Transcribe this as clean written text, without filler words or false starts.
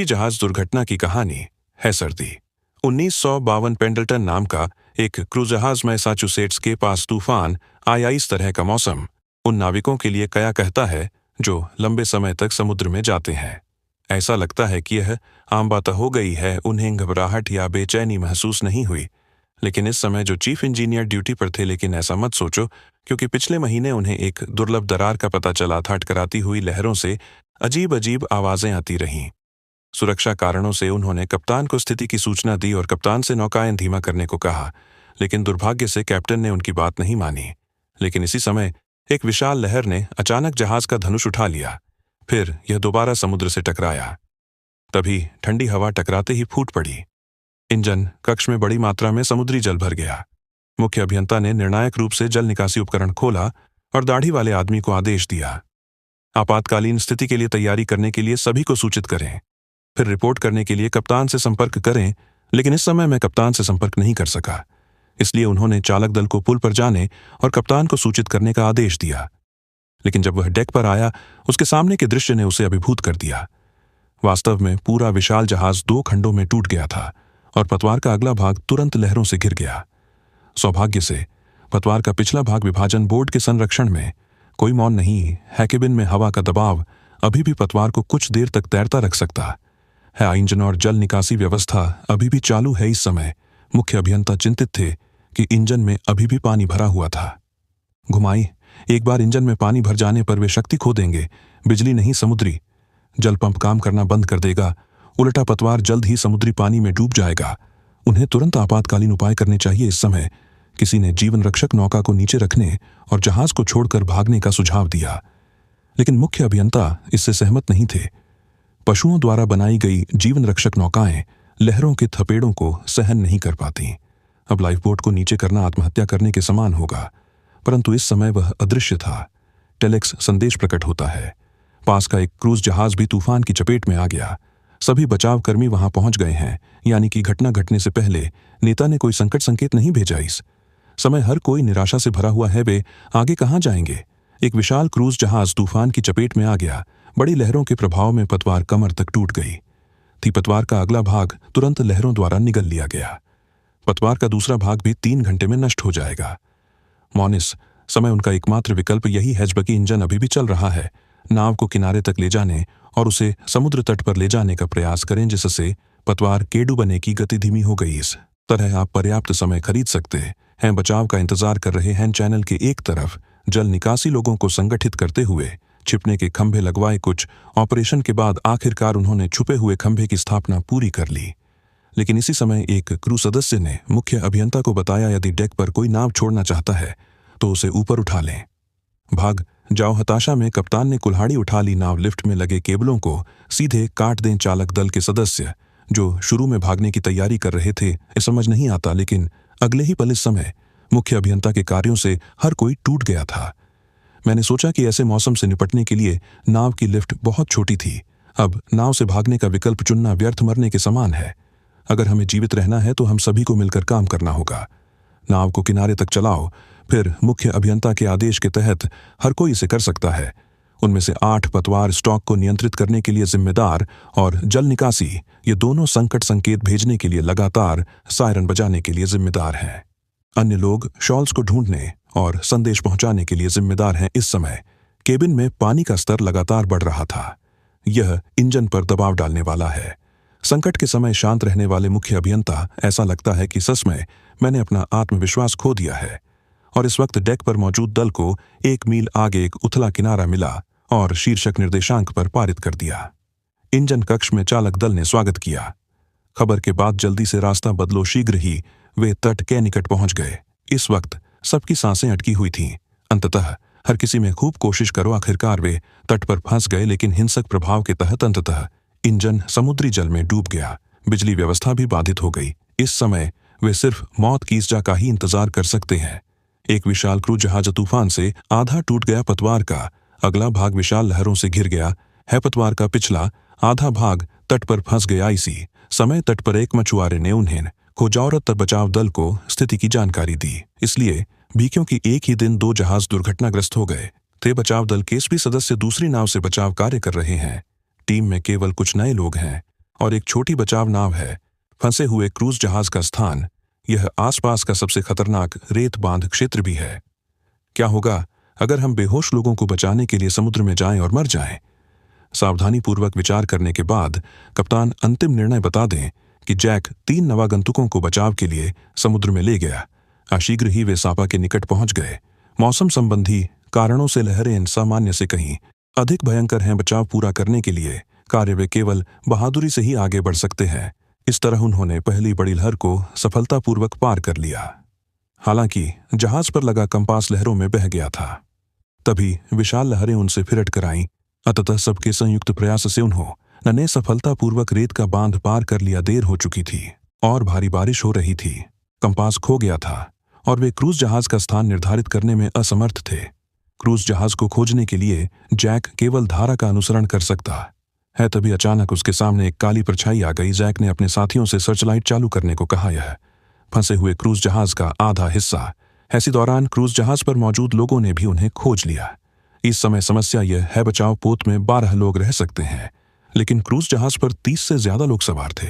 जहाज दुर्घटना की कहानी है सर्दी। 1952 पेंडल्टन नाम का एक क्रूज जहाज मैसाचुसेट्स के पास तूफान आया। इस तरह का मौसम उन नाविकों के लिए क्या कहता है जो लंबे समय तक समुद्र में जाते हैं। ऐसा लगता है कि यह आम बात हो गई है, उन्हें घबराहट या बेचैनी महसूस नहीं हुई। लेकिन इस समय जो चीफ इंजीनियर ड्यूटी पर थे, लेकिन ऐसा मत सोचो, क्योंकि पिछले महीने उन्हें एक दुर्लभ दरार का पता चला था। टकराती हुई लहरों से अजीब अजीब आवाजें आती रहीं। सुरक्षा कारणों से उन्होंने कप्तान को स्थिति की सूचना दी और कप्तान से नौकायन धीमा करने को कहा, लेकिन दुर्भाग्य से कैप्टन ने उनकी बात नहीं मानी। लेकिन इसी समय एक विशाल लहर ने अचानक जहाज का धनुष उठा लिया। फिर यह दोबारा समुद्र से टकराया। तभी ठंडी हवा टकराते ही फूट पड़ी। इंजन कक्ष में बड़ी मात्रा में समुद्री जल भर गया। मुख्य अभियंता ने निर्णायक रूप से जल निकासी उपकरण खोला और दाढ़ी वाले आदमी को आदेश दिया, आपातकालीन स्थिति के लिए तैयारी करने के लिए सभी को सूचित करें। फिर रिपोर्ट करने के लिए कप्तान से संपर्क करें। लेकिन इस समय मैं कप्तान से संपर्क नहीं कर सका, इसलिए उन्होंने चालक दल को पुल पर जाने और कप्तान को सूचित करने का आदेश दिया। लेकिन जब वह डेक पर आया, उसके सामने के दृश्य ने उसे अभिभूत कर दिया। वास्तव में पूरा विशाल जहाज 2 खंडों में टूट गया था और पतवार का अगला भाग तुरंत लहरों से घिर गया। सौभाग्य से पतवार का पिछला भाग विभाजन बोर्ड के संरक्षण में। कोई मौन नहीं है। केबिन में हवा का दबाव अभी भी पतवार को कुछ देर तक तैरता रख सकता है। इंजन और जल निकासी व्यवस्था अभी भी चालू है। इस समय मुख्य अभियंता चिंतित थे कि इंजन में अभी भी पानी भरा हुआ था। घुमाई, एक बार इंजन में पानी भर जाने पर वे शक्ति खो देंगे। बिजली नहीं, समुद्री जल पंप काम करना बंद कर देगा। उल्टा पतवार जल्द ही समुद्री पानी में डूब जाएगा। उन्हें तुरंत आपातकालीन उपाय करने चाहिए। इस समय किसी ने जीवन रक्षक नौका को नीचे रखने और जहाज को छोड़कर भागने का सुझाव दिया, लेकिन मुख्य अभियंता इससे सहमत नहीं थे। पशुओं द्वारा बनाई गई जीवन रक्षक नौकाएं लहरों के थपेड़ों को सहन नहीं कर पाती। अब लाइफ बोट को नीचे करना आत्महत्या करने के समान होगा। परंतु इस समय वह अदृश्य था। टेलेक्स संदेश प्रकट होता है। पास का एक क्रूज जहाज भी तूफान की चपेट में आ गया। सभी बचाव कर्मी वहां पहुंच गए हैं, यानी कि घटना घटने से पहले नेता ने कोई संकट संकेत नहीं भेजा। इस समय हर कोई निराशा से भरा हुआ है। वे आगे कहां जाएंगे? एक विशाल क्रूज जहाज तूफान की चपेट में आ गया। बड़ी लहरों के प्रभाव में पतवार कमर तक टूट गई थी। पतवार का अगला भाग तुरंत लहरों द्वारा निगल लिया गया। पतवार का दूसरा भाग भी 3 घंटे में नष्ट हो जाएगा। मॉनिस समय उनका एकमात्र विकल्प यही है, जबकि इंजन अभी भी चल रहा है। नाव को किनारे तक ले जाने और उसे समुद्र तट पर ले जाने का प्रयास करें, जिससे पतवार केडू बने की गति धीमी हो गई। इस तरह आप पर्याप्त समय खरीद सकते हैं। बचाव का इंतजार कर रहे हैं। चैनल के एक तरफ जल निकासी लोगों को संगठित करते हुए छिपने के खंभे लगवाए। कुछ ऑपरेशन के बाद आखिरकार उन्होंने छुपे हुए खंभे की स्थापना पूरी कर ली। लेकिन इसी समय एक क्रू सदस्य ने मुख्य अभियंता को बताया, यदि डेक पर कोई नाव छोड़ना चाहता है तो उसे ऊपर उठा लें। भाग जाओ। हताशा में कप्तान ने कुल्हाड़ी उठा ली। नाव लिफ्ट में लगे केबलों को सीधे काट दें। चालक दल के सदस्य जो शुरू में भागने की तैयारी कर रहे थे, ये समझ नहीं आता, लेकिन अगले ही पल इस समय मुख्य अभियंता के कार्यों से हर कोई टूट गया था। मैंने सोचा कि ऐसे मौसम से निपटने के लिए नाव की लिफ्ट बहुत छोटी थी। अब नाव से भागने का विकल्प चुनना व्यर्थ मरने के समान है। अगर हमें जीवित रहना है तो हम सभी को मिलकर काम करना होगा। नाव को किनारे तक चलाओ। फिर मुख्य अभियंता के आदेश के तहत हर कोई इसे कर सकता है। उनमें से 8 पतवार स्टॉक को नियंत्रित करने के लिए जिम्मेदार और जल निकासी, ये दोनों संकट संकेत भेजने के लिए लगातार सायरन बजाने के लिए जिम्मेदार हैं। अन्य लोग शॉल्स को ढूंढने और संदेश पहुंचाने के लिए जिम्मेदार हैं। इस समय केबिन में पानी का स्तर लगातार बढ़ रहा था। यह इंजन पर दबाव डालने वाला है। संकट के समय शांत रहने वाले मुख्य अभियंता, ऐसा लगता है कि सच में मैंने अपना आत्मविश्वास खो दिया है। और इस वक्त डेक पर मौजूद दल को 1 मील आगे एक उथला किनारा मिला और शीर्षक निर्देशांक पर पारित कर दिया। इंजन कक्ष में चालक दल ने स्वागत किया। खबर के बाद जल्दी से रास्ता बदलो। शीघ्र ही वे तट के निकट पहुंच गए। इस वक्त सबकी सांसें अटकी हुई थीं। अंततः हर किसी में खूब कोशिश करो। आखिरकार वे तट पर फंस गए, लेकिन हिंसक प्रभाव के तहत अंततः इंजन समुद्री जल में डूब गया। बिजली व्यवस्था भी बाधित हो गई। इस समय वे सिर्फ मौत की ईजा का ही इंतजार कर सकते हैं। एक विशाल क्रूज जहाज तूफान से आधा टूट गया। पतवार का अगला भाग विशाल लहरों से घिर गया है। पतवार का पिछला आधा भाग तट पर फंस गया। इसी समय तट पर एक मछुआरे ने उन्हें खोजावरत बचाव दल को स्थिति की जानकारी दी। इसलिए भी क्योंकि एक ही दिन 2 जहाज दुर्घटनाग्रस्त हो गए थे, बचाव दल के सभी सदस्य दूसरी नाव से बचाव कार्य कर रहे हैं। टीम में केवल कुछ नए लोग हैं। और एक छोटी बचाव नाव है। फंसे हुए क्रूज जहाज का स्थान यह आसपास का सबसे खतरनाक रेत बांध क्षेत्र भी है। क्या होगा अगर हम बेहोश लोगों को बचाने के लिए समुद्र में जाएं और मर जाएं? सावधानीपूर्वक विचार करने के बाद कप्तान अंतिम निर्णय बता दें कि जैक 3 नवागंतुकों को बचाव के लिए समुद्र में ले गया। शीघ्र ही वे सापा के निकट पहुंच गए। मौसम संबंधी कारणों से लहरें सामान्य से कहीं अधिक भयंकर हैं। बचाव पूरा करने के लिए कार्य वे केवल बहादुरी से ही आगे बढ़ सकते हैं। इस तरह उन्होंने पहली बड़ी लहर को सफलतापूर्वक पार कर लिया। हालांकि जहाज पर लगा कंपास लहरों में बह गया था। तभी विशाल लहरें उनसे फिरट कर आईं। अतः सबके संयुक्त प्रयास से उन्होंने सफलतापूर्वक रेत का बांध पार कर लिया। देर हो चुकी थी और भारी बारिश हो रही थी। कंपास खो गया था और वे क्रूज जहाज का स्थान निर्धारित करने में असमर्थ थे। क्रूज जहाज को खोजने के लिए जैक केवल धारा का अनुसरण कर सकता है। तभी अचानक उसके सामने एक काली परछाई आ गई। जैक ने अपने साथियों से सर्चलाइट चालू करने को कहा। यह फंसे हुए क्रूज जहाज का आधा हिस्सा। इसी दौरान क्रूज जहाज पर मौजूद लोगों ने भी उन्हें खोज लिया। इस समय समस्या यह है बचाव पोत में 12 लोग रह सकते हैं, लेकिन क्रूज जहाज पर 30 से ज्यादा लोग सवार थे।